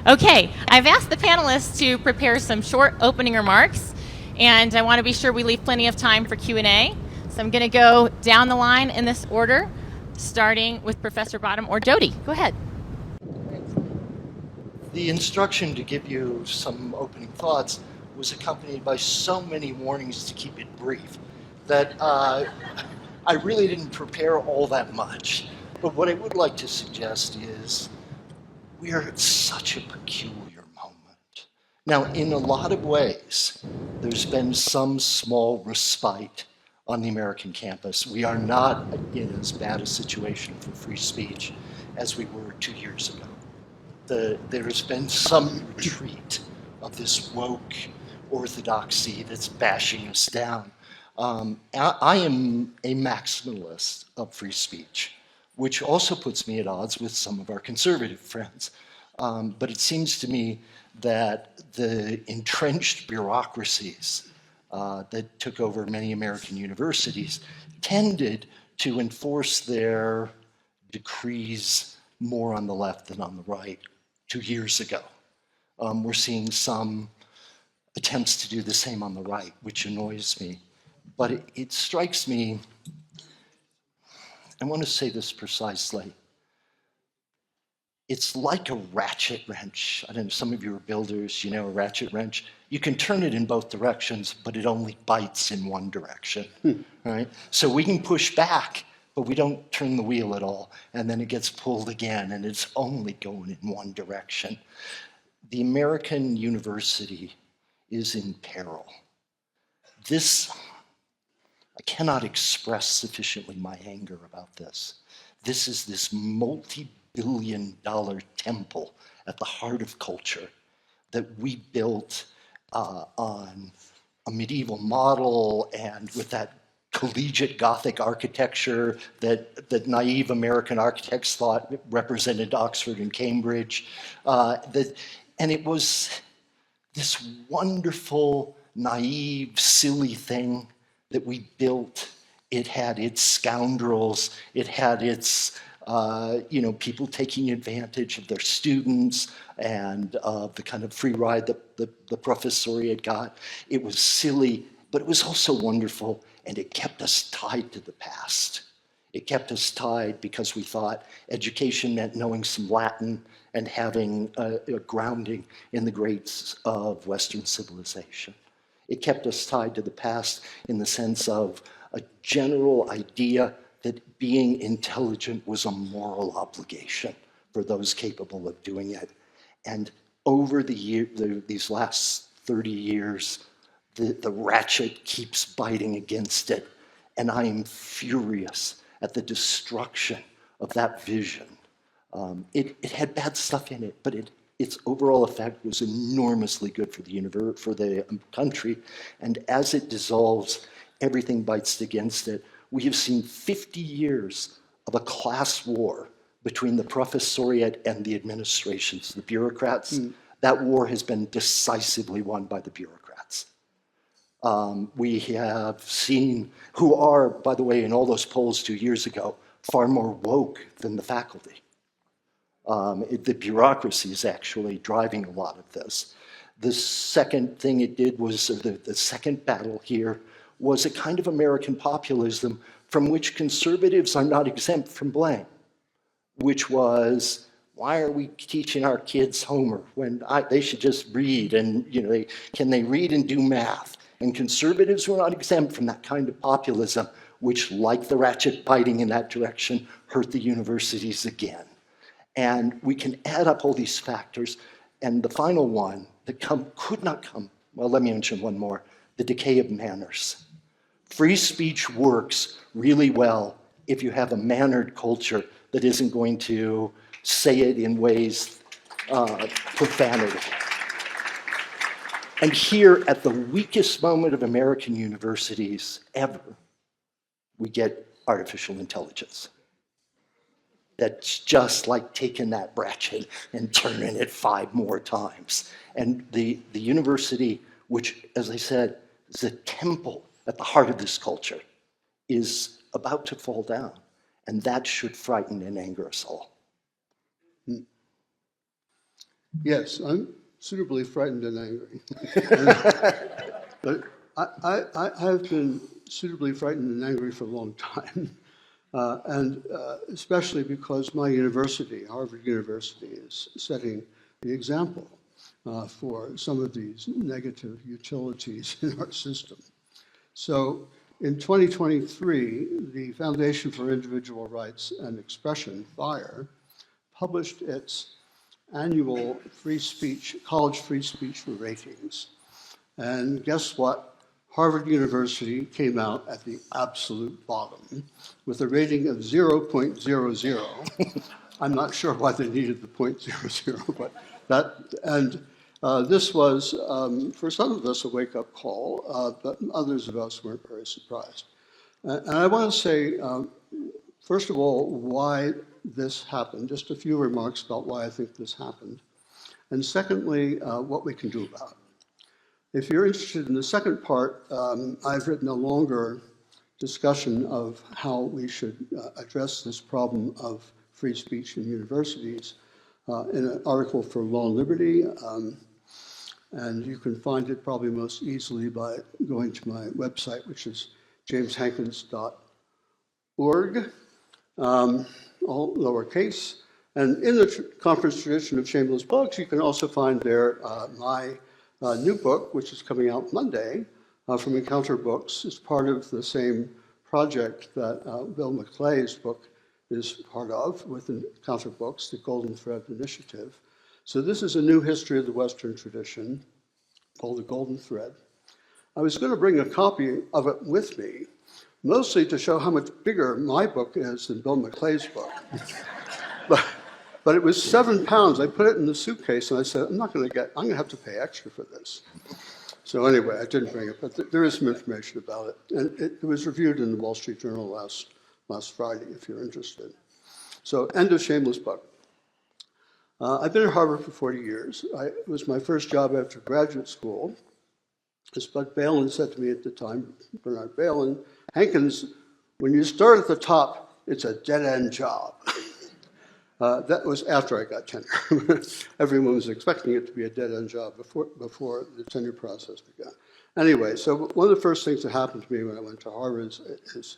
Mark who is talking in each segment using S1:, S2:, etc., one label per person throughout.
S1: Okay, I've asked the panelists to prepare some short opening remarks, and I want to be sure we leave plenty of time for Q&A. So I'm going to go down the line in this order, starting with Professor Bottom or Jody. Go ahead.
S2: The instruction to give you some opening thoughts was accompanied by so many warnings to keep it brief that I really didn't prepare all that much. But what I would like to suggest is we are at such a peculiar moment. Now, in a lot of ways, there's been some small respite on the American campus. We are not in as bad a situation for free speech as we were 2 years ago. There's been some retreat of this woke orthodoxy that's bashing us down. I am a maximalist of free speech, which also puts me at odds with some of our conservative friends. But it seems to me that the entrenched bureaucracies that took over many American universities tended to enforce their decrees more on the left than on the right 2 years ago. We're seeing some attempts to do the same on the right, which annoys me. But it strikes me, I want to say this precisely, it's like a ratchet wrench. I don't know, some of you are builders, you know a ratchet wrench. You can turn it in both directions, but it only bites in one direction, right? So we can push back, but we don't turn the wheel at all, and then it gets pulled again, and it's only going in one direction. The American university is in peril. This, I cannot express sufficiently my anger about this. This is this multi-billion-dollar temple at the heart of culture that we built on a medieval model and with that collegiate Gothic architecture that naive American architects thought represented Oxford and Cambridge. And it was this wonderful, naive, silly thing that we built. It had its scoundrels, it had its people taking advantage of their students and of the kind of free ride that the professoriate got. It was silly, but it was also wonderful, and it kept us tied to the past. It kept us tied because we thought education meant knowing some Latin and having a grounding in the greats of Western civilization. It kept us tied to the past in the sense of a general idea that being intelligent was a moral obligation for those capable of doing it. And over these last 30 years, the ratchet keeps biting against it. And I am furious at the destruction of that vision. It had bad stuff in it, but its overall effect was enormously good for the country. And as it dissolves, everything bites against it. We have seen 50 years of a class war between the professoriate and the administrations, the bureaucrats. That war has been decisively won by the bureaucrats. We have seen, who are, by the way, in all those polls 2 years ago, far more woke than the faculty. The bureaucracy is actually driving a lot of this. The second thing it did was, the second battle here was a kind of American populism from which conservatives are not exempt from blame, which was, why are we teaching our kids Homer when they should just read and, can they read and do math? And conservatives were not exempt from that kind of populism, which, like the ratchet biting in that direction, hurt the universities again. And we can add up all these factors, and the final one that could not come, well, let me mention one more, the decay of manners. Free speech works really well if you have a mannered culture that isn't going to say it in ways profanity. And here, at the weakest moment of American universities ever, we get artificial intelligence. That's just like taking that ratchet and turning it 5 more times. And the university, which, as I said, is a temple at the heart of this culture, is about to fall down. And that should frighten and anger us all.
S3: Yes, I'm suitably frightened and angry. But I have been suitably frightened and angry for a long time, and especially because my university, Harvard University, is setting the example for some of these negative utilities in our system. So in 2023, the Foundation for Individual Rights and Expression, FIRE, published its annual college free speech ratings. And guess what? Harvard University came out at the absolute bottom with a rating of 0.00. I'm not sure why they needed the 0.00, but this was, for some of us, a wake-up call, but others of us weren't very surprised. And I want to say, first of all, why this happened, just a few remarks about why I think this happened. And secondly, what we can do about it. If you're interested in the second part, I've written a longer discussion of how we should address this problem of free speech in universities in an article for Law and Liberty. And you can find it probably most easily by going to my website, which is jameshankins.org, all lowercase. And in the conference tradition of shameless plugs, you can also find there my new book, which is coming out Monday from Encounter Books. It's part of the same project that Bill McClay's book is part of with Encounter Books, the Golden Thread Initiative. So this is a new history of the Western tradition called the Golden Thread. I was going to bring a copy of it with me, mostly to show how much bigger my book is than Bill McClay's book. But it was £7. I put it in the suitcase and I said, I'm going to have to pay extra for this. So anyway, I didn't bring it, but there is some information about it. And it was reviewed in the Wall Street Journal last Friday, if you're interested. So end of shameless plug. I've been at Harvard for 40 years. It was my first job after graduate school. As Bud Balin said to me at the time, Bernard Balin, Hankins, when you start at the top, it's a dead-end job. That was after I got tenure. Everyone was expecting it to be a dead-end job before the tenure process began. Anyway, so one of the first things that happened to me when I went to Harvard is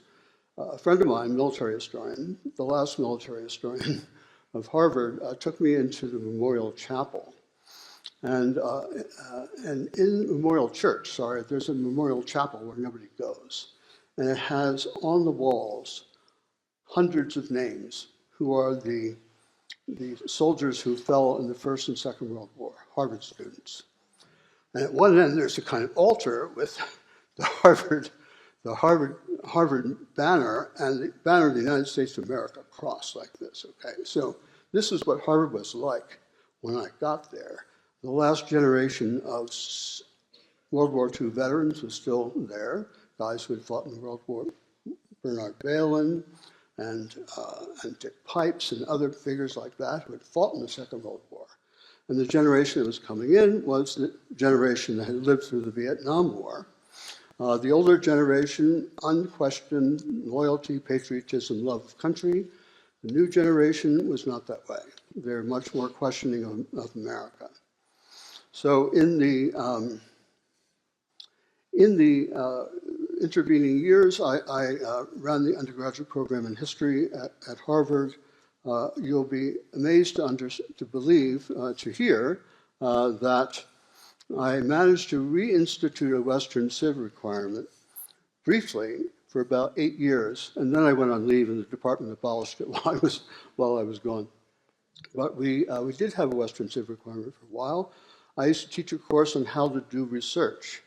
S3: a friend of mine, military historian, the last military historian of Harvard, took me into the Memorial Chapel. And in Memorial Church, there's a Memorial Chapel where nobody goes. And it has on the walls hundreds of names who are the soldiers who fell in the First and Second World War, Harvard students. And at one end, there's a kind of altar with the Harvard banner and the banner of the United States of America crossed like this, okay? So this is what Harvard was like when I got there. The last generation of World War II veterans was still there, guys who had fought in the World War, Bernard Balin, and Dick Pipes and other figures like that who had fought in the Second World War. And the generation that was coming in was the generation that had lived through the Vietnam War. The older generation, unquestioned loyalty, patriotism, love of country. The new generation was not that way. They're much more questioning of America. So in the intervening years, I ran the undergraduate program in history at Harvard. You'll be amazed to believe, to hear, that I managed to reinstitute a Western Civ requirement briefly for about 8 years, and then I went on leave and the department abolished it while I was gone. But we did have a Western Civ requirement for a while. I used to teach a course on how to do research.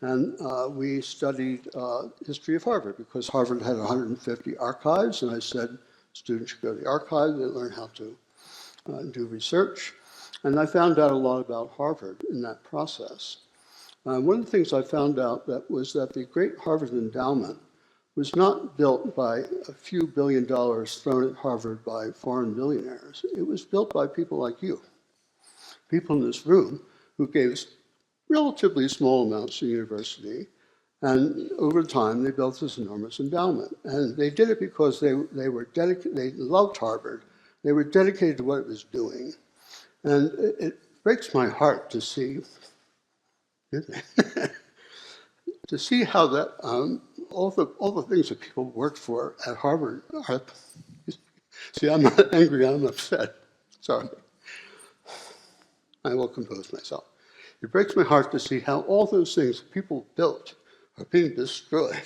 S3: And we studied history of Harvard because Harvard had 150 archives, and I said students should go to the archive and learn how to do research. And I found out a lot about Harvard in that process. One of the things I found out was that the Great Harvard Endowment was not built by a few $1 billion thrown at Harvard by foreign billionaires. It was built by people like you, people in this room who gave relatively small amounts to the university, and over time they built this enormous endowment. And they did it because they were dedicated. They loved Harvard. They were dedicated to what it was doing, and breaks my heart to see, to see how that all the things that people work for at Harvard are. See, I'm not angry. I'm upset. Sorry. I will compose myself. It breaks my heart to see how all those things that people built are being destroyed.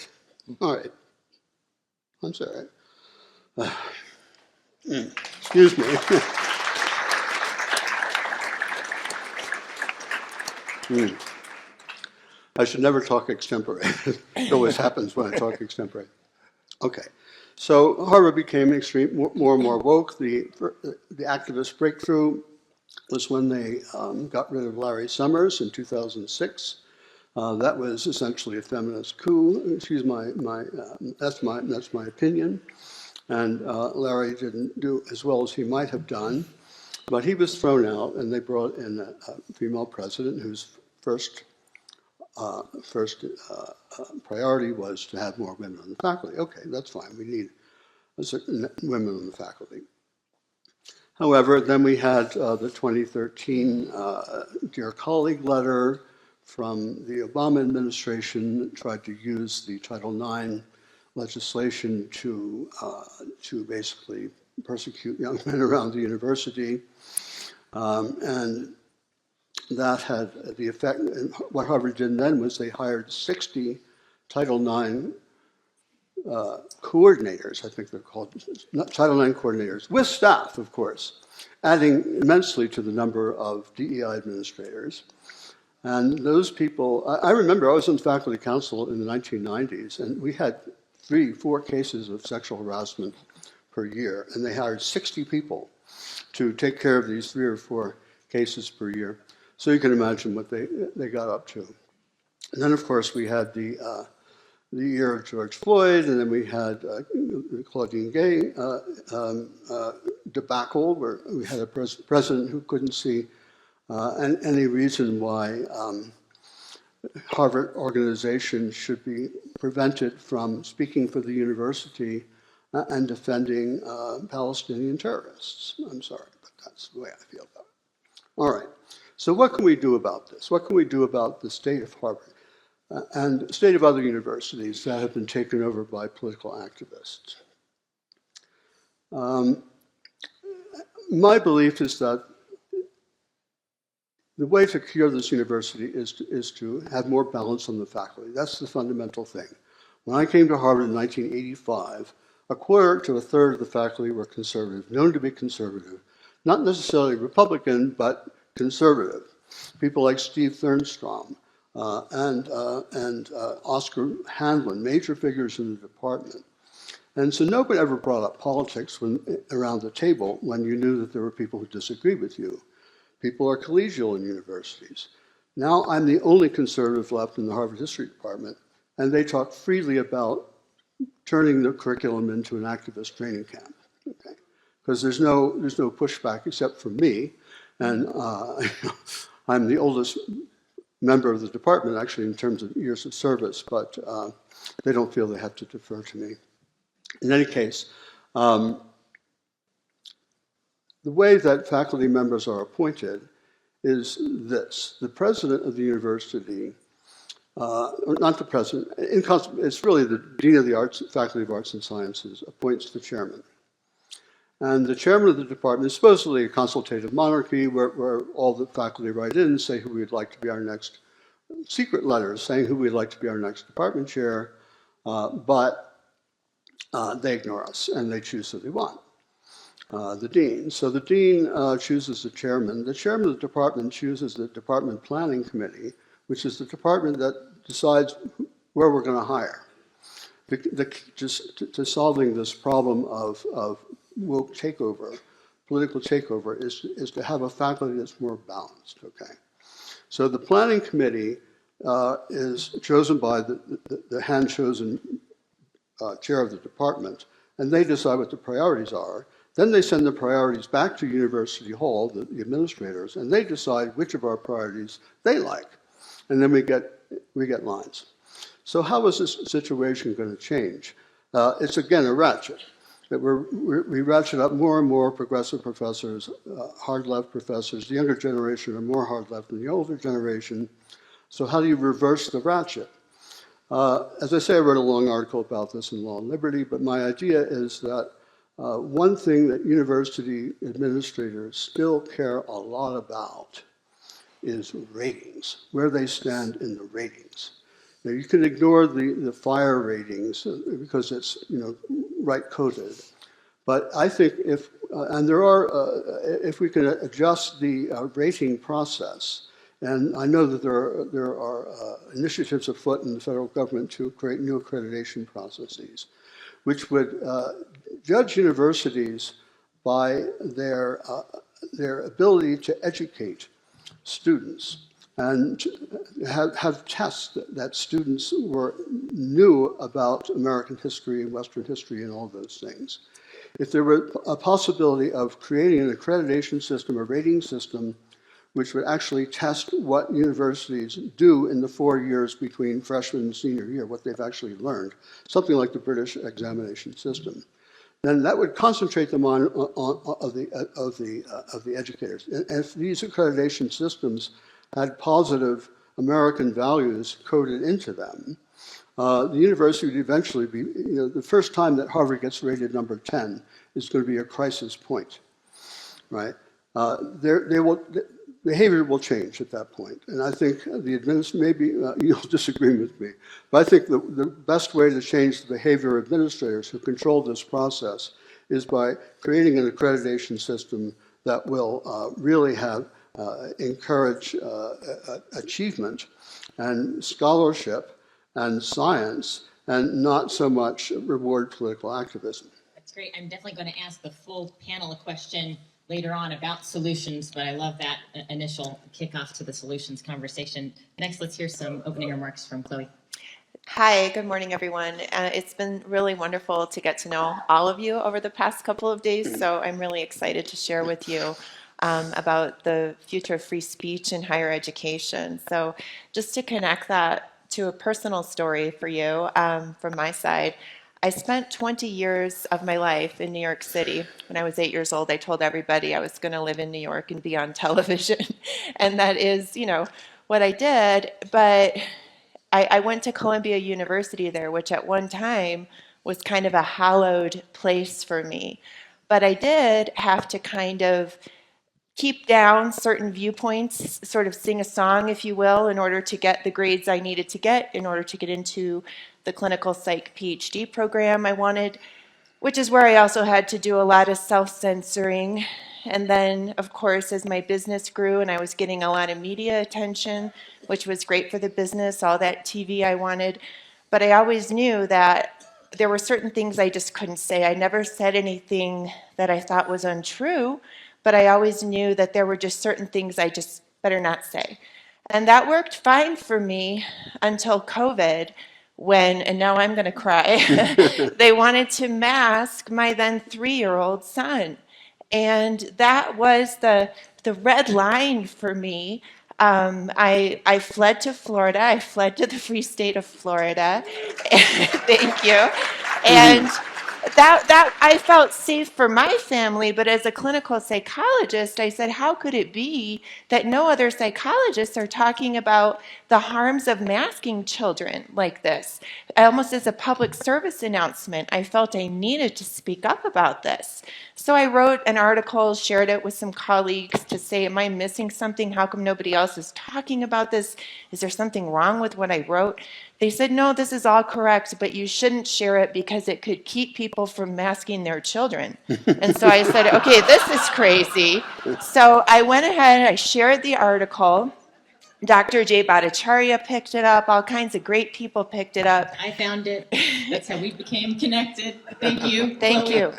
S3: All right. I'm sorry. Excuse me. I should never talk extempore. It always happens when I talk extempore. Okay. So Harvard became more and more woke. The activist breakthrough was when they got rid of Larry Summers in 2006. That was essentially a feminist coup. That's my opinion. And Larry didn't do as well as he might have done, but he was thrown out, and they brought in a female president whose first priority was to have more women on the faculty. Okay, that's fine. We need women on the faculty. However, then we had the 2013 Dear Colleague letter from the Obama administration that tried to use the Title IX legislation to basically persecute young men around the university. And that had the effect, and what Harvard did then was they hired 60 Title IX coordinators, I think they're called, Title IX coordinators, with staff, of course, adding immensely to the number of DEI administrators. And those people, I remember I was in faculty council in the 1990s, and we had 3-4 cases of sexual harassment per year, and they hired 60 people to take care of these 3 or 4 cases per year. So you can imagine what they got up to. And then, of course, we had the year of George Floyd, and then we had the Claudine Gay debacle, where we had a president who couldn't see any reason why Harvard organizations should be prevented from speaking for the university and defending Palestinian terrorists. I'm sorry, but that's the way I feel about it. All right, so what can we do about this? What can we do about the state of Harvard and the state of other universities that have been taken over by political activists? My belief is that the way to cure this university is to have more balance on the faculty. That's the fundamental thing. When I came to Harvard in 1985, a quarter to a third of the faculty were conservative, known to be conservative, not necessarily Republican, but conservative. People like Steve Thernstrom and Oscar Handlin, major figures in the department. And so nobody ever brought up politics around the table when you knew that there were people who disagreed with you. People are collegial in universities. Now I'm the only conservative left in the Harvard History Department, and they talk freely about turning the curriculum into an activist training camp. Okay? Because there's no pushback except from me, and I'm the oldest member of the department, actually, in terms of years of service, but they don't feel they have to defer to me. In any case, the way that faculty members are appointed is this. The president of the university, or not the president, it's really the dean of the Faculty of Arts and Sciences appoints the chairman. And the chairman of the department is supposedly a consultative monarchy where all the faculty write in and say who we'd like to be our next, secret letters saying who we'd like to be our next department chair, but they ignore us and they choose who they want. The dean. So the dean chooses the chairman. The chairman of the department chooses the department planning committee, which is the department that decides where we're going to hire. To solving this problem of woke takeover, political takeover, is to have a faculty that's more balanced. Okay, so the planning committee is chosen by the hand-chosen chair of the department, and they decide what the priorities are. Then they send the priorities back to University Hall, the administrators, and they decide which of our priorities they like. And then we get lines. So how is this situation going to change? It's again a ratchet. that we ratchet up more and more progressive professors, hard left professors. The younger generation are more hard left than the older generation. So how do you reverse the ratchet? As I say, I wrote a long article about this in Law and Liberty, but my idea is that one thing that university administrators still care a lot about is ratings, where they stand in the ratings. Now, you can ignore the fire ratings because it's right coded, but I think if if we can adjust the rating process, and I know that there are initiatives afoot in the federal government to create new accreditation processes, which would judge universities by their ability to educate students and have tests that students knew about American history and Western history and all those things. If there were a possibility of creating an accreditation system, a rating system, which would actually test what universities do in the 4 years between freshman and senior year, what they've actually learned, something like the British examination system, then that would concentrate them on the educators. And if these accreditation systems had positive American values coded into them, the university would eventually be, the first time that Harvard gets rated number 10 is going to be a crisis point, right? Behavior will change at that point. And I think the administration, maybe you'll disagree with me, but I think the best way to change the behavior of administrators who control this process is by creating an accreditation system that will really encourage achievement and scholarship and science, and not so much reward political activism.
S1: That's great. I'm definitely going to ask the full panel a question later on about solutions, but I love that initial kickoff to the solutions conversation. Next, let's hear some opening remarks from Chloe.
S4: Hi, good morning, everyone. It's been really wonderful to get to know all of you over the past couple of days, so I'm really excited to share with you about the future of free speech in higher education. So just to connect that to a personal story for you from my side, I spent 20 years of my life in New York City. When I was 8 years old, I told everybody I was going to live in New York and be on television. And that is, what I did. But I went to Columbia University there, which at one time was kind of a hallowed place for me. But I did have to kind of keep down certain viewpoints, sort of sing a song, if you will, in order to get the grades I needed to get, in order to get into the clinical psych PhD program I wanted, which is where I also had to do a lot of self-censoring. And then, of course, as my business grew and I was getting a lot of media attention, which was great for the business, all that TV I wanted, but I always knew that there were certain things I just couldn't say. I never said anything that I thought was untrue, but I always knew that there were just certain things I just better not say. And that worked fine for me until COVID, when, and now I'm going to cry, they wanted to mask my then 3-year-old son. And that was the red line for me. I fled to Florida. I fled to the free state of Florida. Thank you. And that I felt safe for my family, but as a clinical psychologist, I said, how could it be that no other psychologists are talking about the harms of masking children like this? Almost as a public service announcement, I felt I needed to speak up about this. So I wrote an article, shared it with some colleagues to say, am I missing something? How come nobody else is talking about this? Is there something wrong with what I wrote? They said, no, this is all correct, but you shouldn't share it because it could keep people from masking their children. And so I said, okay, this is crazy. So I went ahead, I shared the article. Dr. Jay Bhattacharya picked it up. All kinds of great people picked it up.
S1: I found it. That's how we became connected. Thank you.
S4: Thank you.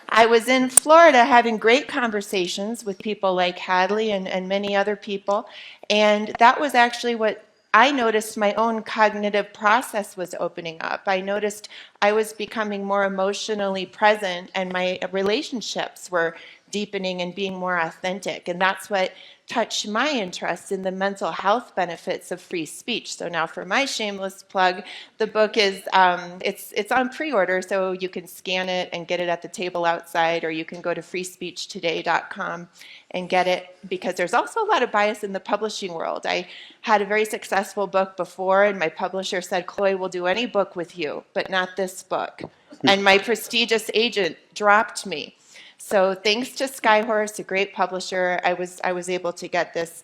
S4: I was in Florida having great conversations with people like Hadley and many other people. And that was actually what I noticed my own cognitive process was opening up. I noticed I was becoming more emotionally present and my relationships were deepening and being more authentic. And that's what touch my interest in the mental health benefits of free speech. So now for my shameless plug, the book is, it's on pre-order, so you can scan it and get it at the table outside, or you can go to freespeechtoday.com and get it, because there's also a lot of bias in the publishing world. I had a very successful book before, and my publisher said, Chloe, we'll do any book with you, but not this book. And my prestigious agent dropped me. So thanks to Skyhorse, a great publisher, I was able to get this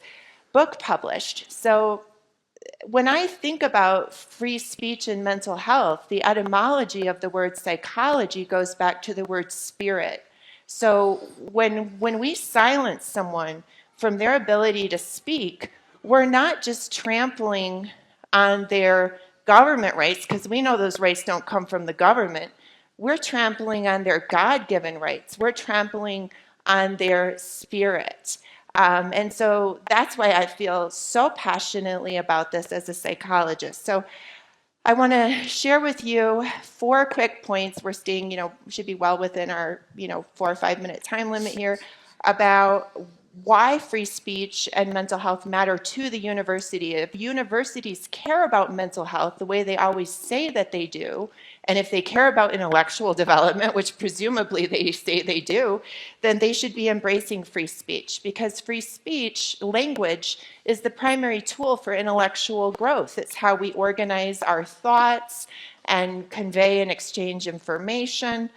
S4: book published. So when I think about free speech and mental health, the etymology of the word psychology goes back to the word spirit. So when we silence someone from their ability to speak, we're not just trampling on their government rights, because we know those rights don't come from the government. We're trampling on their God-given rights. We're trampling on their spirit. And so that's why I feel so passionately about this as a psychologist. So I want to share with you 4 quick points. We're staying, should be well within our, 4 or 5 minute time limit here, about why free speech and mental health matter to the university. If universities care about mental health the way they always say that they do, and if they care about intellectual development, which presumably they say they do, then they should be embracing free speech, because free speech language is the primary tool for intellectual growth. It's how we organize our thoughts and convey and exchange information.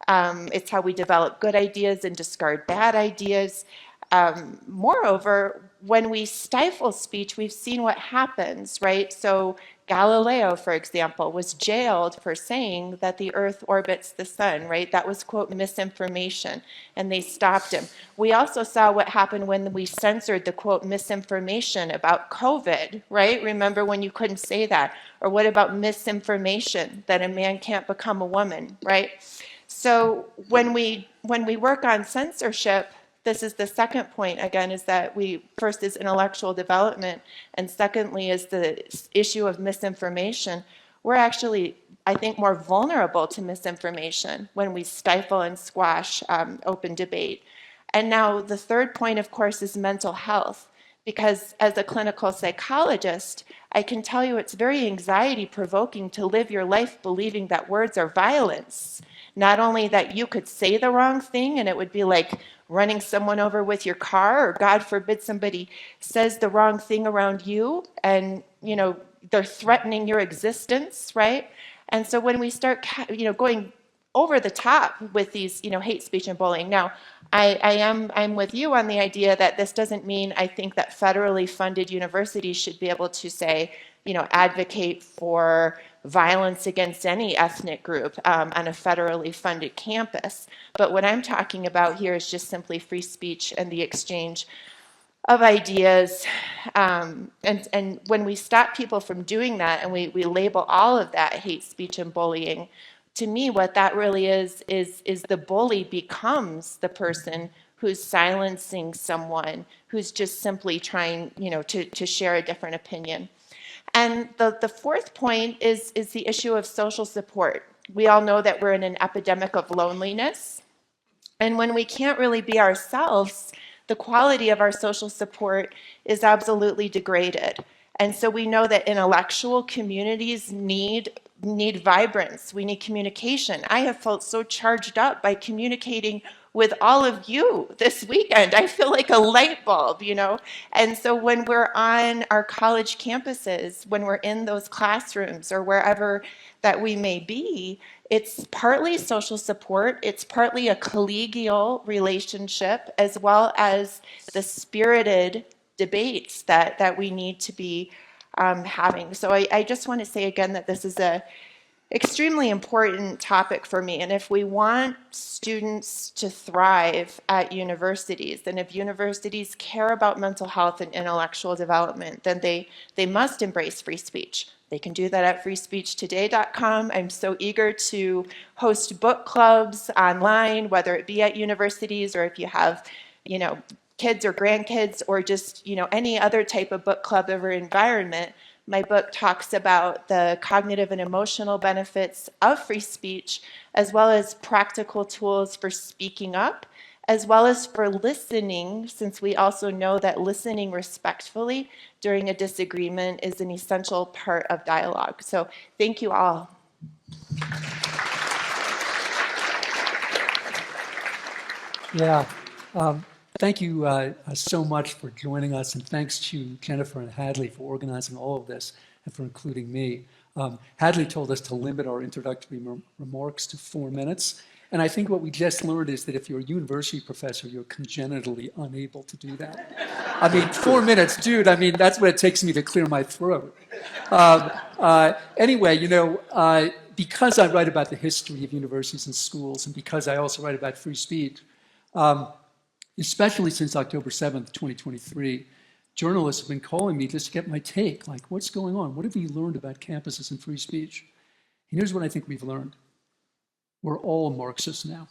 S4: It's how we develop good ideas and discard bad ideas. Moreover, when we stifle speech, we've seen what happens, right? So Galileo, for example, was jailed for saying that the earth orbits the sun, right? That was, quote, misinformation, and they stopped him. We also saw what happened when we censored the, quote, misinformation about COVID, right? Remember when you couldn't say that? Or what about misinformation that a man can't become a woman, right? So when we work on censorship, this is the second point, again, is that first is intellectual development, and secondly is the issue of misinformation. We're actually, I think, more vulnerable to misinformation when we stifle and squash open debate. And now the third point, of course, is mental health, because as a clinical psychologist, I can tell you it's very anxiety-provoking to live your life believing that words are violence. Not only that you could say the wrong thing and it would be like running someone over with your car, or God forbid somebody says the wrong thing around you and, they're threatening your existence, right? And so when we start, going over the top with these, hate speech and bullying. Now, I'm with you on the idea that this doesn't mean I think that federally funded universities should be able to say, advocate for violence against any ethnic group on a federally funded campus. But what I'm talking about here is just simply free speech and the exchange of ideas. And when we stop people from doing that and we label all of that hate speech and bullying, to me what that really is the bully becomes the person who's silencing someone who's just simply trying, to share a different opinion. And the fourth point is the issue of social support. We all know that we're in an epidemic of loneliness. And when we can't really be ourselves, the quality of our social support is absolutely degraded. And so we know that intellectual communities need vibrance. We need communication. I have felt so charged up by communicating with all of you this weekend. I feel like a light bulb, And so when we're on our college campuses, when we're in those classrooms or wherever that we may be, it's partly social support, it's partly a collegial relationship, as well as the spirited debates that we need to be having. So I just want to say again that this is a extremely important topic for me. And if we want students to thrive at universities, and if universities care about mental health and intellectual development, then they must embrace free speech. They can do that at freespeechtoday.com. I'm so eager to host book clubs online, whether it be at universities or if you have, kids or grandkids or just, any other type of book club or environment. My book talks about the cognitive and emotional benefits of free speech, as well as practical tools for speaking up, as well as for listening, since we also know that listening respectfully during a disagreement is an essential part of dialogue. So thank you all.
S5: Yeah. Thank you so much for joining us, and thanks to Jennifer and Hadley for organizing all of this and for including me. Hadley told us to limit our introductory remarks to 4 minutes, and I think what we just learned is that if you're a university professor, you're congenitally unable to do that. I mean, 4 minutes, dude, I mean, that's what it takes me to clear my throat. Anyway, because I write about the history of universities and schools, and because I also write about free speech, especially since October 7th, 2023, journalists have been calling me just to get my take, like, what's going on? What have we learned about campuses and free speech? And here's what I think we've learned. We're all Marxists now,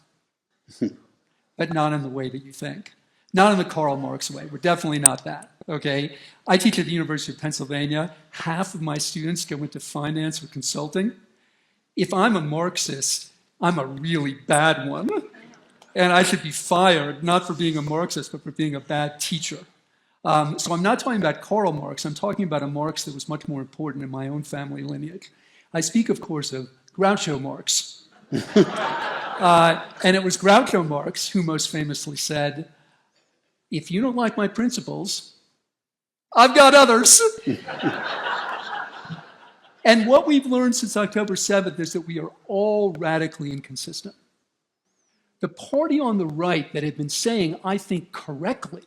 S5: but not in the way that you think. Not in the Karl Marx way. We're definitely not that, okay? I teach at the University of Pennsylvania. Half of my students go into finance or consulting. If I'm a Marxist, I'm a really bad one. And I should be fired, not for being a Marxist, but for being a bad teacher. So I'm not talking about Karl Marx. I'm talking about a Marx that was much more important in my own family lineage. I speak, of course, of Groucho Marx. And it was Groucho Marx who most famously said, if you don't like my principles, I've got others. And what we've learned since October 7th is that we are all radically inconsistent. The party on the right that had been saying, I think correctly,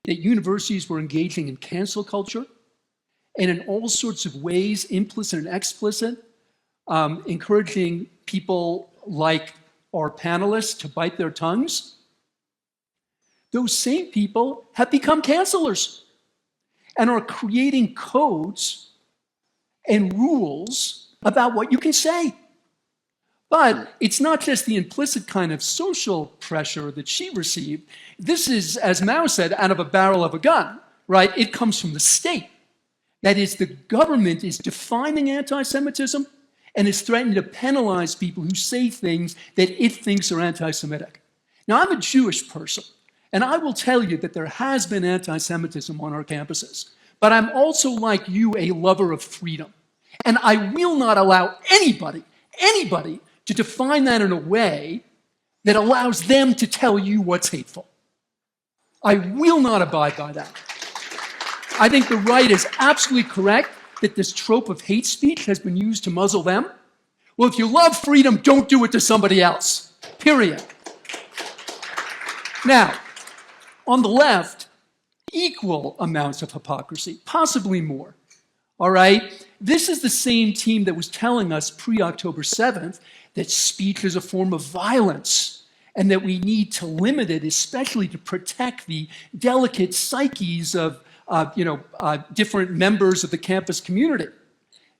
S5: that universities were engaging in cancel culture and in all sorts of ways, implicit and explicit, encouraging people like our panelists to bite their tongues, those same people have become cancelers and are creating codes and rules about what you can say. But it's not just the implicit kind of social pressure that she received. This is, as Mao said, out of a barrel of a gun, right? It comes from the state. That is, the government is defining anti-Semitism and is threatening to penalize people who say things that it thinks are anti-Semitic. Now, I'm a Jewish person, and I will tell you that there has been anti-Semitism on our campuses. But I'm also, like you, a lover of freedom. And I will not allow anybody to define that in a way that allows them to tell you what's hateful. I will not abide by that. I think the right is absolutely correct that this trope of hate speech has been used to muzzle them. Well, if you love freedom, don't do it to somebody else, period. Now, on the left, equal amounts of hypocrisy, possibly more. All right? This is the same team that was telling us pre-October 7th that speech is a form of violence and that we need to limit it, especially to protect the delicate psyches of different members of the campus community.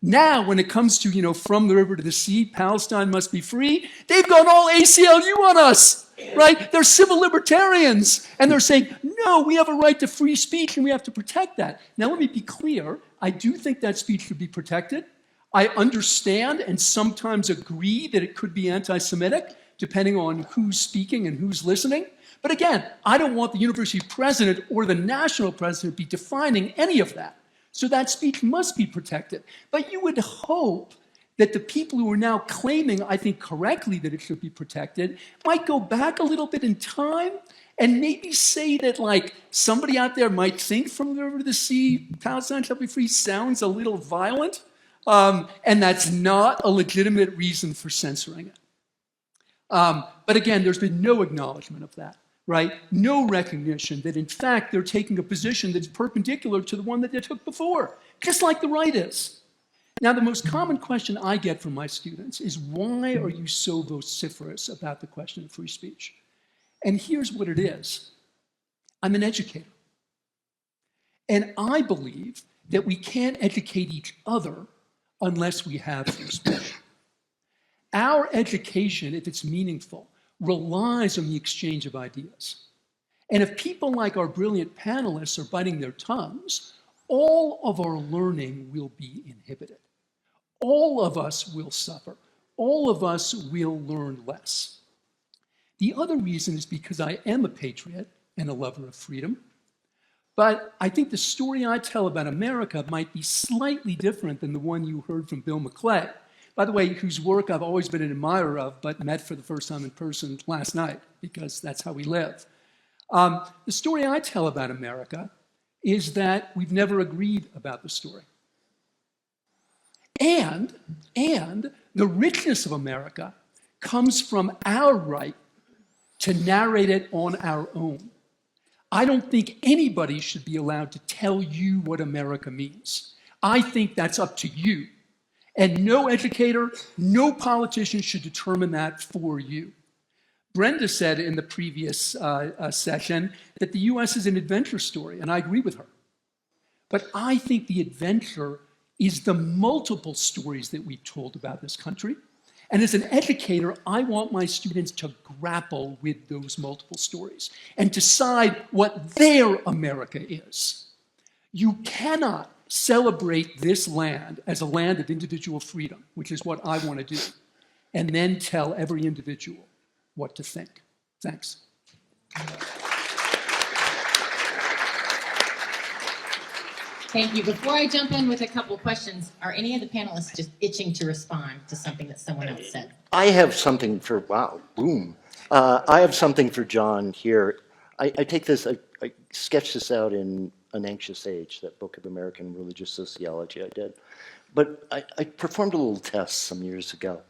S5: Now, when it comes to, from the river to the sea, Palestine must be free, they've gone all ACLU on us, right? They're civil libertarians, and they're saying, no, we have a right to free speech, and we have to protect that. Now, let me be clear. I do think that speech should be protected. I understand and sometimes agree that it could be anti-Semitic, depending on who's speaking and who's listening. But again, I don't want the university president or the national president to be defining any of that. So that speech must be protected. But you would hope that the people who are now claiming, I think correctly, that it should be protected, might go back a little bit in time and maybe say that, like, somebody out there might think from the river to the sea, Palestine shall be free, sounds a little violent, and that's not a legitimate reason for censoring it. But again, there's been no acknowledgement of that, right? No recognition that, in fact, they're taking a position that's perpendicular to the one that they took before, just like the right is. Now, the most common question I get from my students is, why are you so vociferous about the question of free speech? And here's what it is. I'm an educator. And I believe that we can't educate each other unless we have free speech. Our education, if it's meaningful, relies on the exchange of ideas. And if people like our brilliant panelists are biting their tongues, all of our learning will be inhibited. All of us will suffer. All of us will learn less. The other reason is because I am a patriot and a lover of freedom. But I think the story I tell about America might be slightly different than the one you heard from Bill McClay, by the way, whose work I've always been an admirer of, but met for the first time in person last night, because that's how we live. The story I tell about America is that we've never agreed about the story. And the richness of America comes from our right to narrate it on our own. I don't think anybody should be allowed to tell you what America means. I think that's up to you. And no educator, no politician should determine that for you. Brenda said in the previous session that the US is an adventure story, and I agree with her. But I think the adventure is the multiple stories that we've told about this country. And as an educator, I want my students to grapple with those multiple stories and decide what their America is. You cannot celebrate this land as a land of individual freedom, which is what I want to do, and then tell every individual what to think. Thanks.
S1: Thank you. Before I jump in with a couple of questions, are any of the panelists just itching to respond to something that someone else said?
S2: I have something for, wow, boom. I have something for John here. I take this, I sketched this out in An Anxious Age, that book of American religious sociology I did. But I performed a little test some years ago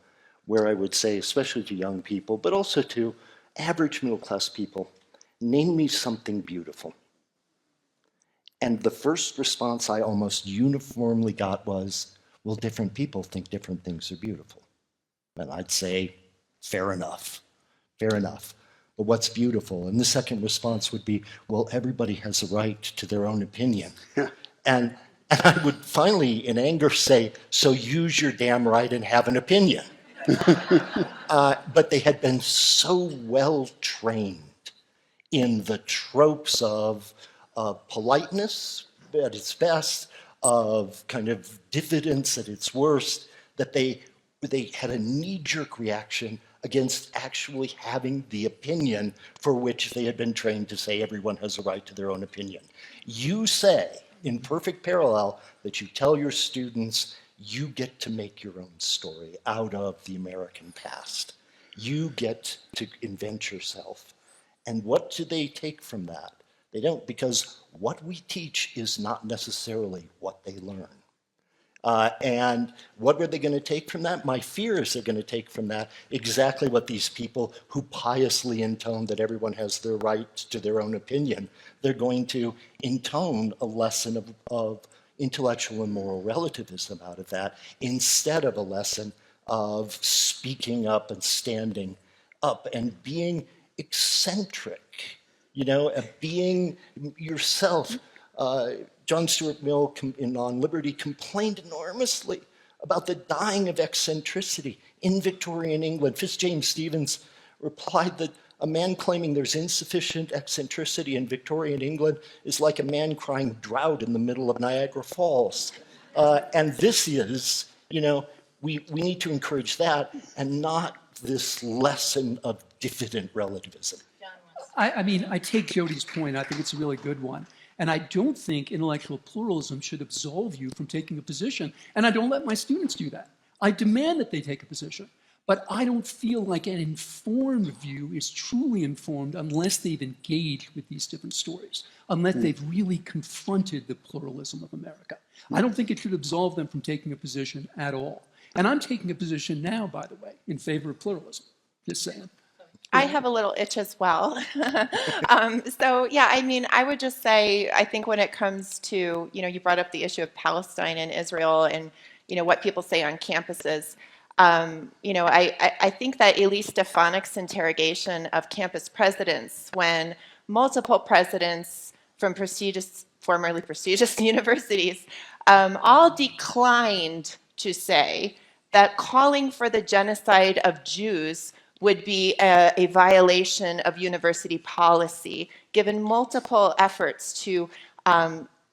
S2: where I would say, especially to young people, but also to average middle-class people, name me something beautiful. And the first response I almost uniformly got was, well, different people think different things are beautiful. And I'd say, fair enough, fair enough. But what's beautiful? And the second response would be, well, everybody has a right to their own opinion. And I would finally, in anger, say, so use your damn right and have an opinion. But they had been so well trained in the tropes of politeness at its best, of kind of diffidence at its worst, that they had a knee-jerk reaction against actually having the opinion for which they had been trained to say everyone has a right to their own opinion. You say, in perfect parallel, that you tell your students you get to make your own story out of the American past. You get to invent yourself. And what do they take from that? They don't, because what we teach is not necessarily what they learn. And what are they going to take from that? My fear is they're going to take from that exactly what these people who piously intone that everyone has their right to their own opinion, they're going to intone a lesson of intellectual and moral relativism out of that, instead of a lesson of speaking up and standing up and being eccentric, you know, being yourself. John Stuart Mill in On Liberty complained enormously about the dying of eccentricity in Victorian England. Fitzjames Stevens replied that a man claiming there's insufficient eccentricity in Victorian England is like a man crying drought in the middle of Niagara Falls. And this is, you know, we need to encourage that and not this lesson of diffident relativism.
S5: I mean, I take Jody's point. I think it's a really good one. And I don't think intellectual pluralism should absolve you from taking a position. And I don't let my students do that. I demand that they take a position. But I don't feel like an informed view is truly informed unless they've engaged with these different stories, unless they've really confronted the pluralism of America. I don't think it should absolve them from taking a position at all. And I'm taking a position now, by the way, in favor of pluralism. Just saying.
S4: I have a little itch as well. So, yeah, I mean, I would just say, I think when it comes to, you know, you brought up the issue of Palestine and Israel and, you know, what people say on campuses. You know, I think that Elise Stefanik's interrogation of campus presidents, when multiple presidents from formerly prestigious universities, all declined to say that calling for the genocide of Jews would be a violation of university policy, given multiple efforts to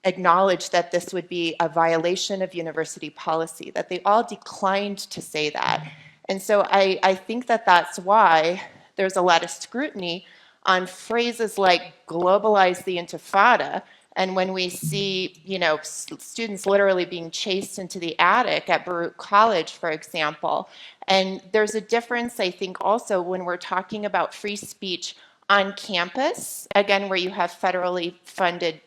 S4: acknowledge that this would be a violation of university policy, that they all declined to say that. And so I think that that's why there's a lot of scrutiny on phrases like globalize the intifada. And when we see, students literally being chased into the attic at Baruch College, for example, and there's a difference, I think, also when we're talking about free speech on campus, again, where you have federally funded,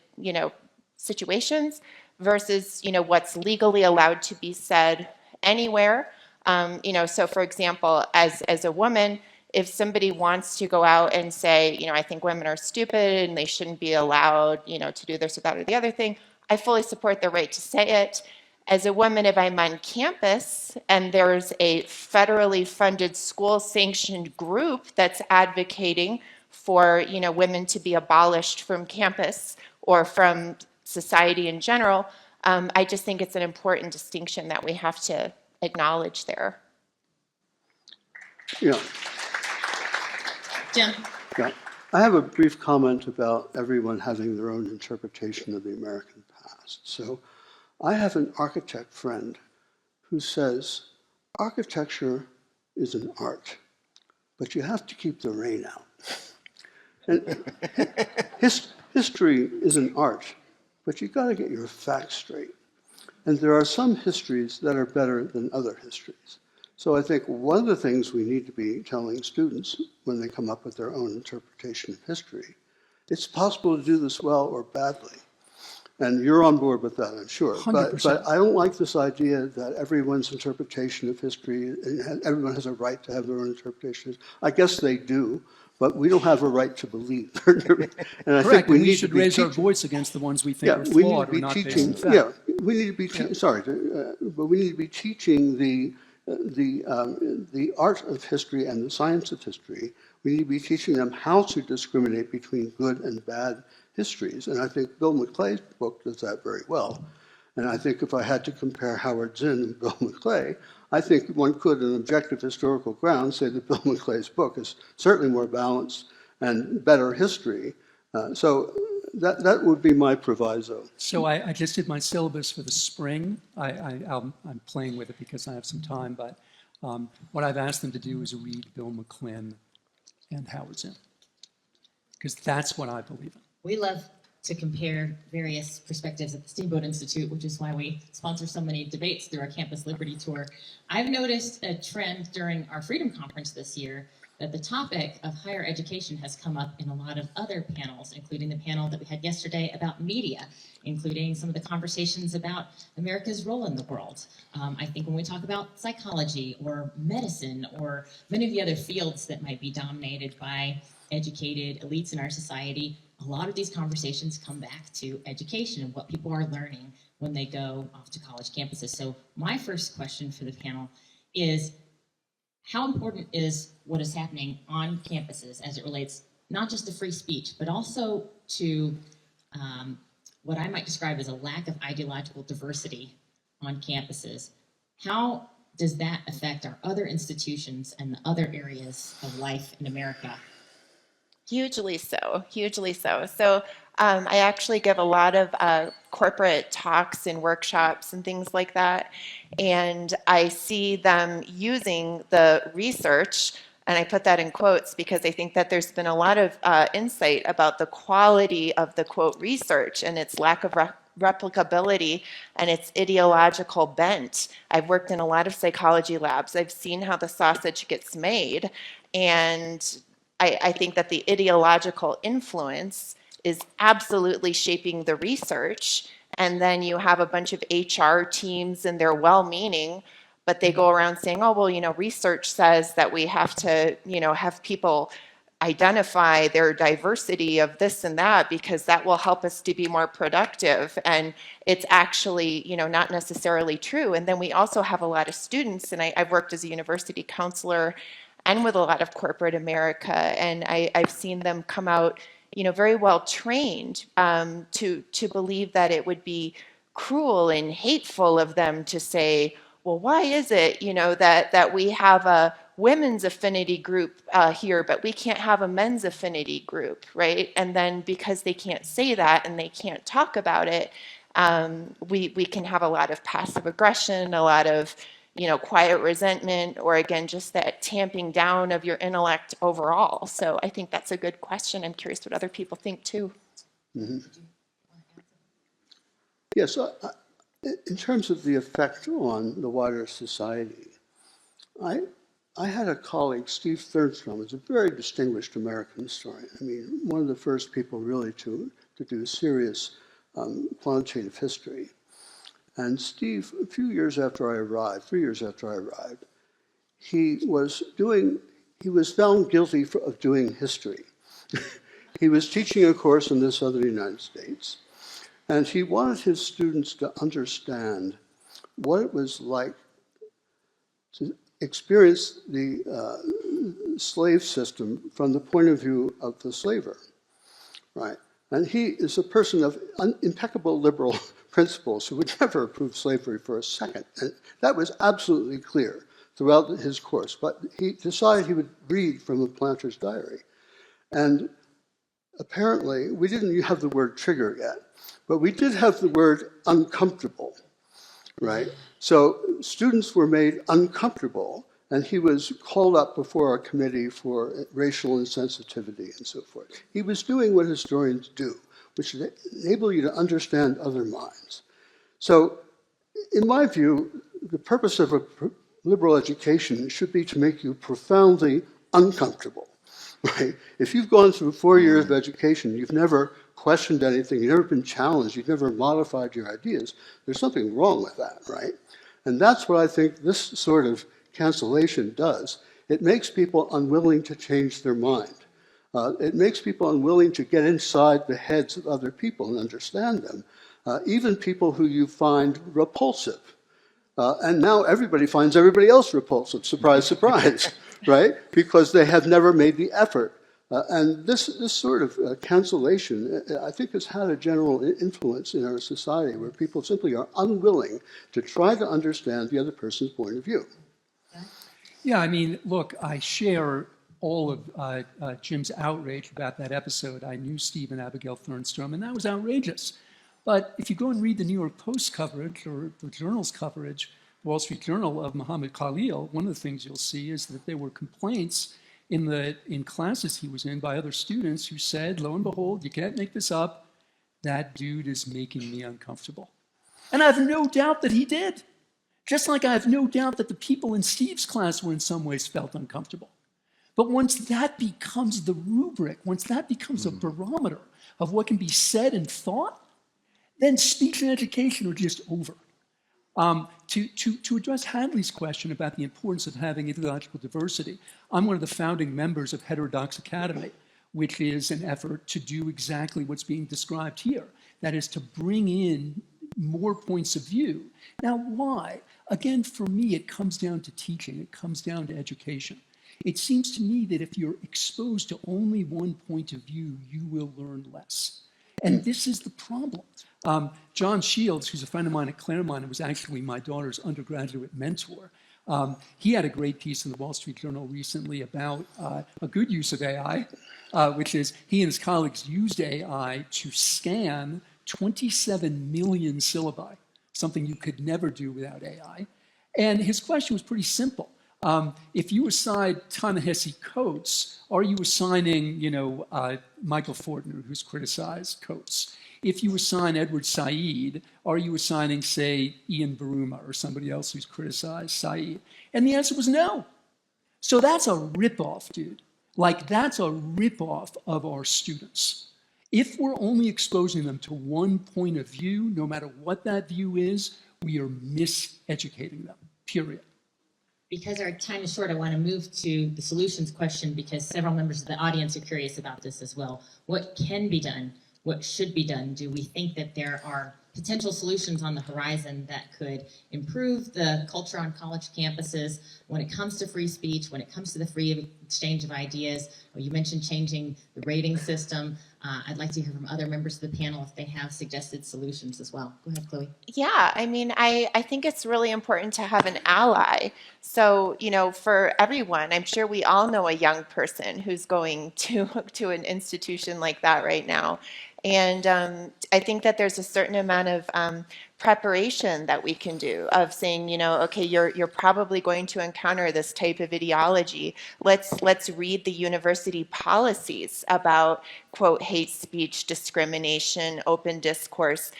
S4: situations versus, what's legally allowed to be said anywhere. So for example, as a woman, if somebody wants to go out and say, I think women are stupid and they shouldn't be allowed, to do this or that or the other thing, I fully support their right to say it. As a woman, if I'm on campus and there's a federally funded school-sanctioned group that's advocating for, women to be abolished from campus or from society in general, I just think it's an important distinction that we have to acknowledge there.
S3: Yeah.
S1: Jim?
S3: Yeah. I have a brief comment about everyone having their own interpretation of the American past. So I have an architect friend who says, architecture is an art, but you have to keep the rain out. And history is an art, but you've got to get your facts straight. And there are some histories that are better than other histories. So I think one of the things we need to be telling students when they come up with their own interpretation of history, it's possible to do this well or badly. And you're on board with that, I'm sure.
S5: 100%.
S3: But I don't like this idea that everyone's interpretation of history, everyone has a right to have their own interpretation. I guess they do, but we don't have a right to believe. And I think
S5: We
S3: need
S5: should
S3: to be
S5: raise our
S3: teaching.
S5: voice against the ones we think are
S3: We need
S5: flawed
S3: to
S5: or
S3: be
S5: not based
S3: teaching.
S5: in fact.
S3: Yeah, we need to be. But we need to be teaching the art of history and the science of history. We need to be teaching them how to discriminate between good and bad histories. And I think Bill McClay's book does that very well. And I think if I had to compare Howard Zinn and Bill McClay, I think one could, on objective historical grounds, say that Bill McClay's book is certainly more balanced and better history. So that would be my proviso.
S5: So I just did my syllabus for the spring. I'm playing with it because I have some time, but what I've asked them to do is read Bill McClin and Howard Zinn, because that's what I believe in.
S6: We love to compare various perspectives at the Steamboat Institute, which is why we sponsor so many debates through our Campus Liberty Tour. I've noticed a trend during our Freedom Conference this year that the topic of higher education has come up in a lot of other panels, including the panel that we had yesterday about media, including some of the conversations about America's role in the world. I think when we talk about psychology or medicine or many of the other fields that might be dominated by educated elites in our society, a lot of these conversations come back to education and what people are learning when they go off to college campuses. So my first question for the panel is, how important is what is happening on campuses as it relates not just to free speech, but also to what I might describe as a lack of ideological diversity on campuses? How does that affect our other institutions and the other areas of life in America?
S4: Hugely so, hugely so. So I actually give a lot of corporate talks and workshops and things like that. And I see them using the research, and I put that in quotes because I think that there's been a lot of insight about the quality of the quote research and its lack of replicability and its ideological bent. I've worked in a lot of psychology labs. I've seen how the sausage gets made, and I think that the ideological influence is absolutely shaping the research. And then you have a bunch of HR teams and they're well-meaning, but they go around saying, oh, well, research says that we have to, have people identify their diversity of this and that because that will help us to be more productive. And it's actually, not necessarily true. And then we also have a lot of students, and I've worked as a university counselor and with a lot of corporate America, and I've seen them come out, very well trained to believe that it would be cruel and hateful of them to say, well, why is it, that we have a women's affinity group here, but we can't have a men's affinity group, right? And then because they can't say that and they can't talk about it, we can have a lot of passive aggression, a lot of quiet resentment, or again, just that tamping down of your intellect overall. So I think that's a good question. I'm curious what other people think too.
S3: Yes, in terms of the effect on the wider society, I had a colleague, Steve Thernstrom, who's a very distinguished American historian. I mean, one of the first people really to do serious quantitative history. And Steve, a few years after I arrived, 3 years after I arrived, he was found guilty of doing history. He was teaching a course in the southern United States, and he wanted his students to understand what it was like to experience the slave system from the point of view of the slaver, right? And he is a person of impeccable liberal principles who would never approve slavery for a second. And that was absolutely clear throughout his course. But he decided he would read from a planter's diary. And apparently, we didn't have the word trigger yet, but we did have the word uncomfortable, right? So students were made uncomfortable, and he was called up before a committee for racial insensitivity and so forth. He was doing what historians do, which is enable you to understand other minds. So in my view, the purpose of a liberal education should be to make you profoundly uncomfortable, right? If you've gone through 4 years of education, you've never questioned anything, you've never been challenged, you've never modified your ideas, there's something wrong with that, right? And that's what I think this sort of cancellation does. It makes people unwilling to change their mind. It makes people unwilling to get inside the heads of other people and understand them, even people who you find repulsive. And now everybody finds everybody else repulsive, surprise, surprise, right? Because they have never made the effort. And this sort of cancellation, I think, has had a general influence in our society where people simply are unwilling to try to understand the other person's point of view.
S5: Yeah, I mean, look, I share all of Jim's outrage about that episode. I knew Steve and Abigail Thernstrom, and that was outrageous. But if you go and read the New York Post coverage or the Journal's coverage, the Wall Street Journal of Muhammad Khalil, one of the things you'll see is that there were complaints in classes he was in by other students who said, lo and behold, you can't make this up, that dude is making me uncomfortable. And I have no doubt that he did. Just like I have no doubt that the people in Steve's class were in some ways felt uncomfortable. But once that becomes the rubric, once that becomes a barometer of what can be said and thought, then speech and education are just over. To address Hadley's question about the importance of having ideological diversity, I'm one of the founding members of Heterodox Academy, which is an effort to do exactly what's being described here. That is to bring in more points of view. Now, why? Again, for me, it comes down to teaching. It comes down to education. It seems to me that if you're exposed to only one point of view, you will learn less. And this is the problem. John Shields, who's a friend of mine at Claremont and was actually my daughter's undergraduate mentor, he had a great piece in the Wall Street Journal recently about a good use of AI, which is he and his colleagues used AI to scan 27 million syllabi, something you could never do without AI. And his question was pretty simple. If you assign Ta-Nehisi Coates, are you assigning, Michael Fortner, who's criticized Coates? If you assign Edward Said, are you assigning, say, Ian Baruma or somebody else who's criticized Said? And the answer was no. So that's a ripoff, dude. Like, that's a ripoff of our students. If we're only exposing them to one point of view, no matter what that view is, we are miseducating them, period.
S6: Because our time is short, I want to move to the solutions question because several members of the audience are curious about this as well. What can be done? What should be done? Do we think that there are potential solutions on the horizon that could improve the culture on college campuses when it comes to free speech, when it comes to the free exchange of ideas? Well, you mentioned changing the rating system. I'd like to hear from other members of the panel if they have suggested solutions as well. Go ahead, Chloe.
S4: Yeah, I mean, I think it's really important to have an ally. So, for everyone, I'm sure we all know a young person who's going to an institution like that right now. And I think that there's a certain amount of preparation that we can do of saying, okay, you're probably going to encounter this type of ideology. Let's read the university policies about, quote, hate speech, discrimination, open discourse.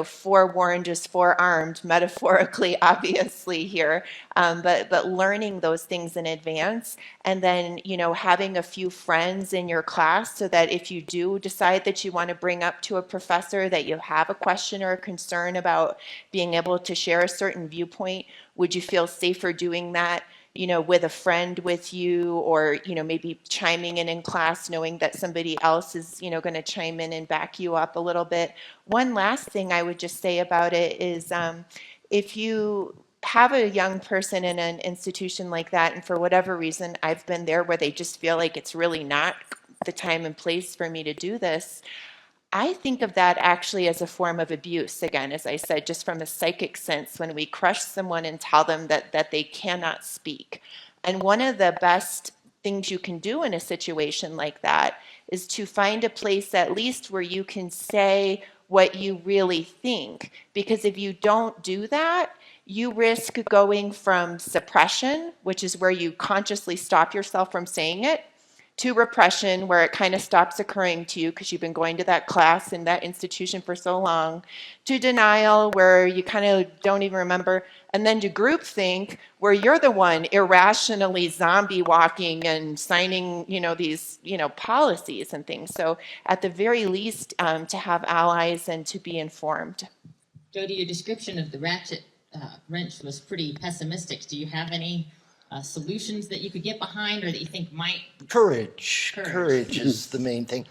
S4: Forewarned is forearmed, metaphorically, obviously here, but learning those things in advance, and then having a few friends in your class so that if you do decide that you want to bring up to a professor that you have a question or a concern about being able to share a certain viewpoint, would you feel safer doing that with a friend with you, or maybe chiming in class knowing that somebody else is going to chime in and back you up a little bit. One last thing I would just say about it is if you have a young person in an institution like that, and for whatever reason, I've been there where they just feel like it's really not the time and place for me to do this, I think of that actually as a form of abuse, again, as I said, just from a psychic sense, when we crush someone and tell them that they cannot speak. And one of the best things you can do in a situation like that is to find a place at least where you can say what you really think. Because if you don't do that, you risk going from suppression, which is where you consciously stop yourself from saying it, to repression, where it kind of stops occurring to you because you've been going to that class and that institution for so long, to denial, where you kind of don't even remember, and then to groupthink, where you're the one irrationally zombie walking and signing, these, policies and things. So at the very least, to have allies and to be informed.
S6: Jody, your description of the ratchet wrench was pretty pessimistic. Do you have any solutions that you could get behind, or that you think might?
S2: Courage is the main thing.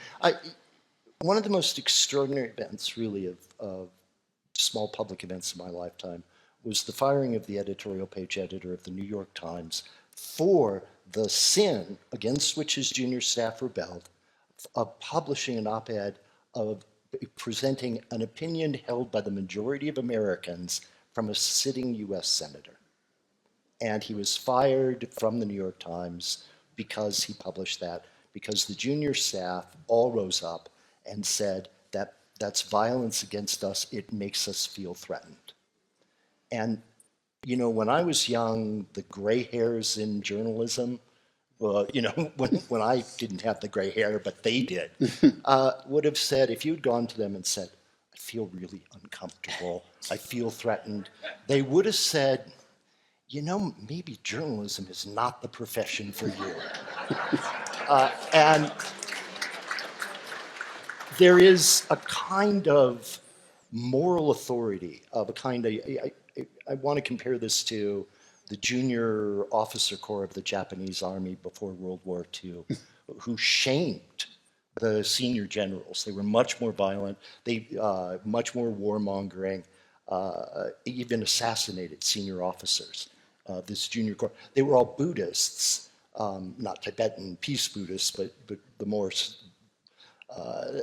S2: One of the most extraordinary events, really, of small public events in my lifetime was the firing of the editorial page editor of the New York Times for the sin against which his junior staff rebelled of publishing an op-ed of presenting an opinion held by the majority of Americans from a sitting U.S. senator. And he was fired from the New York Times because he published that, because the junior staff all rose up and said that that's violence against us, it makes us feel threatened. And, when I was young, the gray hairs in journalism, when I didn't have the gray hair, but they did, would have said, if you'd gone to them and said, I feel really uncomfortable, I feel threatened, they would have said, maybe journalism is not the profession for you. And there is a kind of moral authority, of a kind of, I want to compare this to the junior officer corps of the Japanese army before World War II, who shamed the senior generals. They were much more violent, much more warmongering, even assassinated senior officers. This junior corps, they were all Buddhists, not Tibetan peace Buddhists, but the more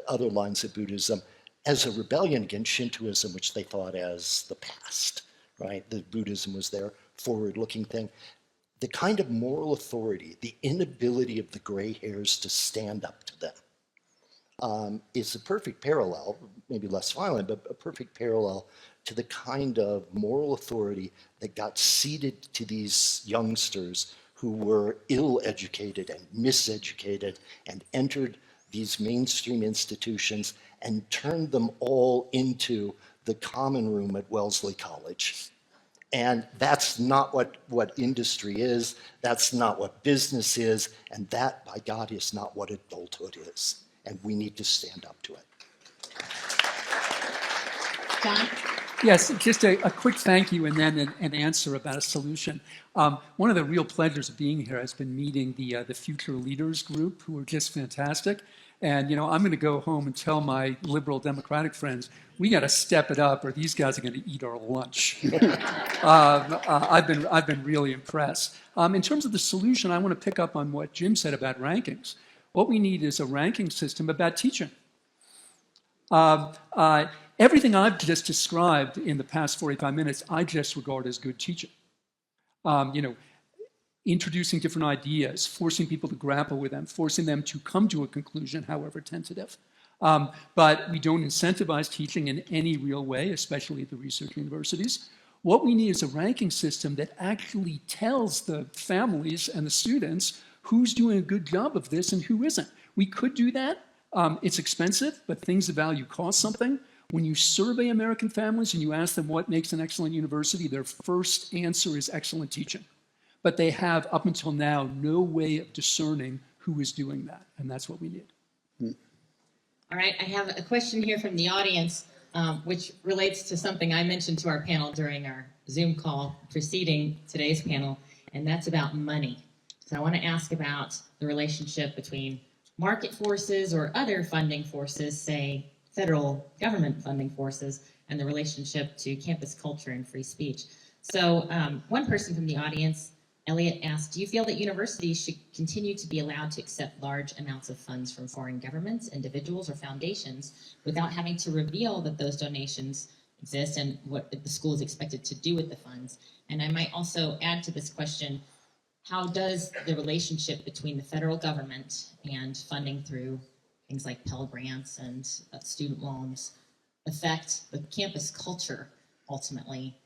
S2: other lines of Buddhism, as a rebellion against Shintoism, which they thought as the past, right? The Buddhism was their forward-looking thing. The kind of moral authority, the inability of the gray hairs to stand up to them, is a perfect parallel, maybe less violent, but a perfect parallel to the kind of moral authority that got ceded to these youngsters who were ill-educated and miseducated and entered these mainstream institutions and turned them all into the common room at Wellesley College. And that's not what industry is, that's not what business is, and that, by God, is not what adulthood is. And we need to stand up to it.
S6: John?
S5: Yes, just a quick thank you and then an answer about a solution. One of the real pleasures of being here has been meeting the Future Leaders group, who are just fantastic. And, I'm going to go home and tell my liberal Democratic friends, we got to step it up or these guys are going to eat our lunch. I've been really impressed. In terms of the solution, I want to pick up on what Jim said about rankings. What we need is a ranking system about teaching. Everything I've just described in the past 45 minutes, I just regard as good teaching. Introducing different ideas, forcing people to grapple with them, forcing them to come to a conclusion, however tentative. But we don't incentivize teaching in any real way, especially at the research universities. What we need is a ranking system that actually tells the families and the students who's doing a good job of this and who isn't. We could do that. It's expensive, but things of value cost something. When you survey American families and you ask them what makes an excellent university, their first answer is excellent teaching. But they have, up until now, no way of discerning who is doing that, and that's what we need.
S6: All right, I have a question here from the audience, which relates to something I mentioned to our panel during our Zoom call preceding today's panel, and that's about money. So I want to ask about the relationship between market forces or other funding forces, say federal government funding forces, and the relationship to campus culture and free speech. So one person from the audience, Elliot, asked, do you feel that universities should continue to be allowed to accept large amounts of funds from foreign governments, individuals, or foundations without having to reveal that those donations exist and what the school is expected to do with the funds? And I might also add to this question, how does the relationship between the federal government and funding through things like Pell Grants and student loans affect the campus culture ultimately?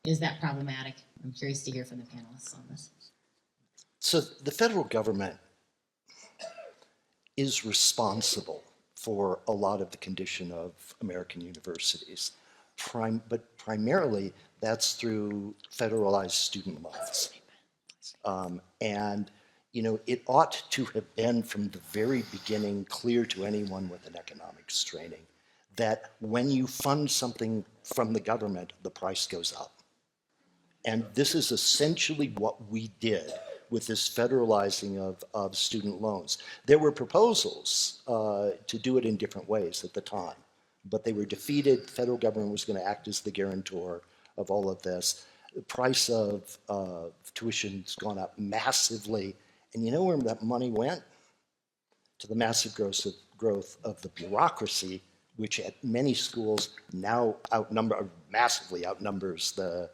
S6: Is that problematic? I'm curious to hear from the panelists on this.
S2: So the federal government is responsible for a lot of the condition of American universities, but primarily that's through federalized student loans. And it ought to have been from the very beginning clear to anyone with an economics training that when you fund something from the government, the price goes up. And this is essentially what we did with this federalizing of student loans. There were proposals to do it in different ways at the time, but they were defeated. The federal government was going to act as the guarantor of all of this. The price of tuition's gone up massively. And you know where that money went? To the massive growth of the bureaucracy, which at many schools now massively outnumbers the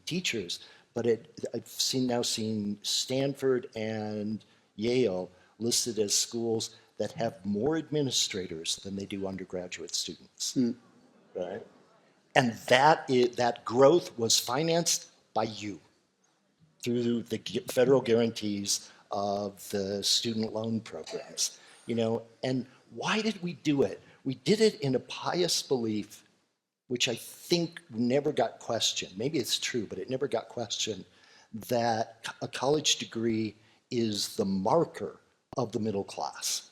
S2: teachers. But I've now seen Stanford and Yale listed as schools that have more administrators than they do undergraduate students, right? And that growth was financed by you through the federal guarantees of the student loan programs, And why did we do it? We did it in a pious belief, which I think never got questioned. Maybe it's true, but it never got questioned, that a college degree is the marker of the middle class.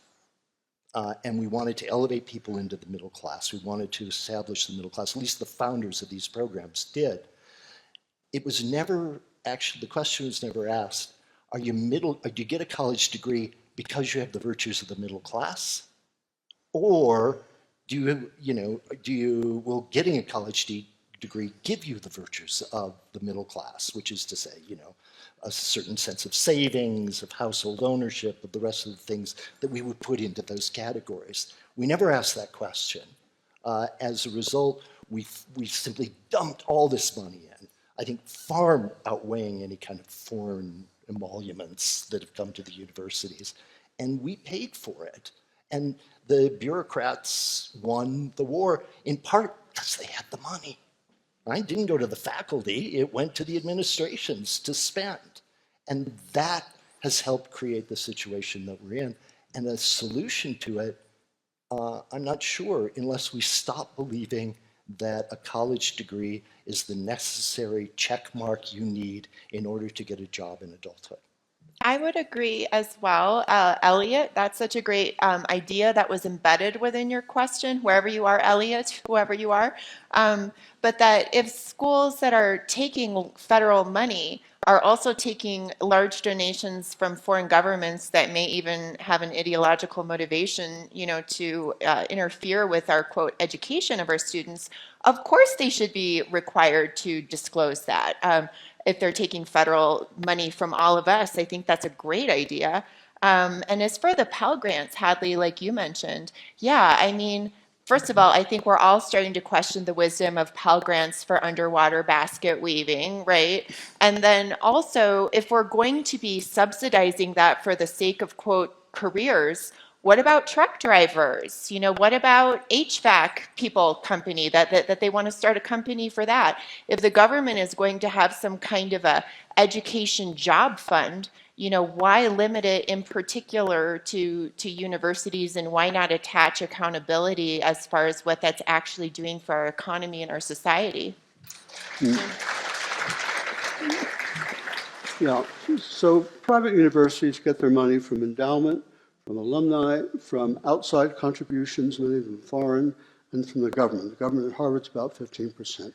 S2: And we wanted to elevate people into the middle class. We wanted to establish the middle class. At least the founders of these programs did. It was never, actually, the question was never asked, do you get a college degree because you have the virtues of the middle class? Or will getting a college degree give you the virtues of the middle class, which is to say, a certain sense of savings, of household ownership, of the rest of the things that we would put into those categories. We never asked that question. As a result, we simply dumped all this money in, I think far outweighing any kind of foreign emoluments that have come to the universities. And we paid for it. And the bureaucrats won the war in part because they had the money. Right? It didn't go to the faculty, it went to the administrations to spend. And that has helped create the situation that we're in. And the solution to it, I'm not sure, unless we stop believing that a college degree is the necessary check mark you need in order to get a job in adulthood.
S4: I would agree as well, Elliot. That's such a great idea that was embedded within your question, wherever you are, Elliot, whoever you are. But that if schools that are taking federal money are also taking large donations from foreign governments that may even have an ideological motivation, to interfere with our, quote, education of our students, of course they should be required to disclose that. If they're taking federal money from all of us, I think that's a great idea. And as for the Pell Grants, Hadley, like you mentioned, first of all, I think we're all starting to question the wisdom of Pell Grants for underwater basket weaving, right? And then also, if we're going to be subsidizing that for the sake of, quote, careers, What about truck drivers? What about HVAC people company that they want to start a company for that? If the government is going to have some kind of a education job fund, why limit it in particular to universities, and why not attach accountability as far as what that's actually doing for our economy and our society?
S3: Yeah, so private universities get their money from endowment, from alumni, from outside contributions, many of them foreign, and from the government. The government at Harvard's about 15%.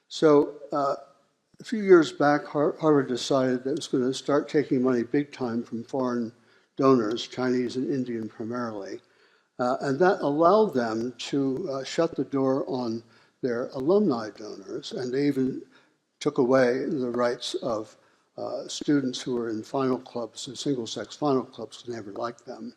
S3: So a few years back, Harvard decided that it was going to start taking money big time from foreign donors, Chinese and Indian primarily. And that allowed them to shut the door on their alumni donors, and they even took away the rights of students who were in final clubs, single-sex final clubs, because they never liked them.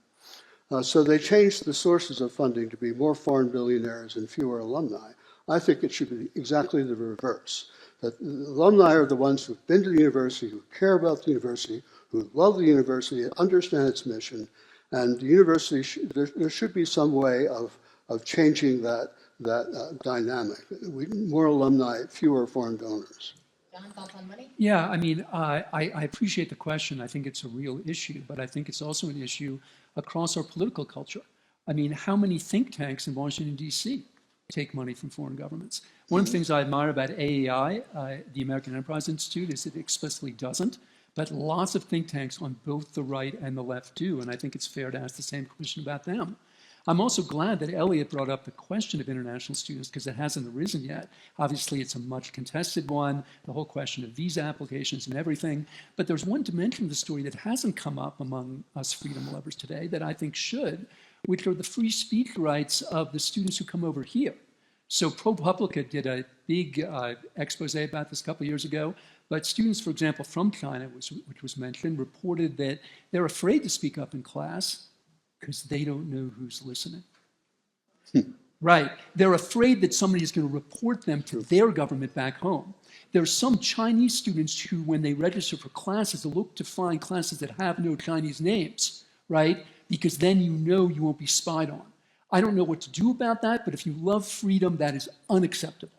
S3: So they changed the sources of funding to be more foreign billionaires and fewer alumni. I think it should be exactly the reverse, that the alumni are the ones who've been to the university, who care about the university, who love the university, understand its mission, and the university, there should be some way of changing that dynamic. More alumni, fewer foreign donors.
S6: John, thoughts on money?
S5: Yeah, I mean, I appreciate the question. I think it's a real issue, but I think it's also an issue across our political culture. I mean, how many think tanks in Washington, D.C. take money from foreign governments? One of the things I admire about AEI, the American Enterprise Institute, is it explicitly doesn't, but lots of think tanks on both the right and the left do, and I think it's fair to ask the same question about them. I'm also glad that Elliot brought up the question of international students, because it hasn't arisen yet. Obviously, it's a much contested one, the whole question of visa applications and everything. But there's one dimension of the story that hasn't come up among us freedom lovers today that I think should, which are the free speech rights of the students who come over here. So ProPublica did a big expose about this a couple of years ago. But students, for example, from China, which was mentioned, reported that they're afraid to speak up in class because they don't know who's listening. Right. They're afraid that somebody is going to report them to their government back home. There are some Chinese students who, when they register for classes, look to find classes that have no Chinese names, right? Because then you know you won't be spied on. I don't know what to do about that, but if you love freedom, that is unacceptable.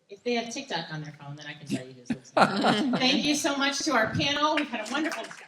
S6: If they have TikTok on their phone, then I can tell you who's listening. Thank you so much to our panel. We've had a wonderful discussion.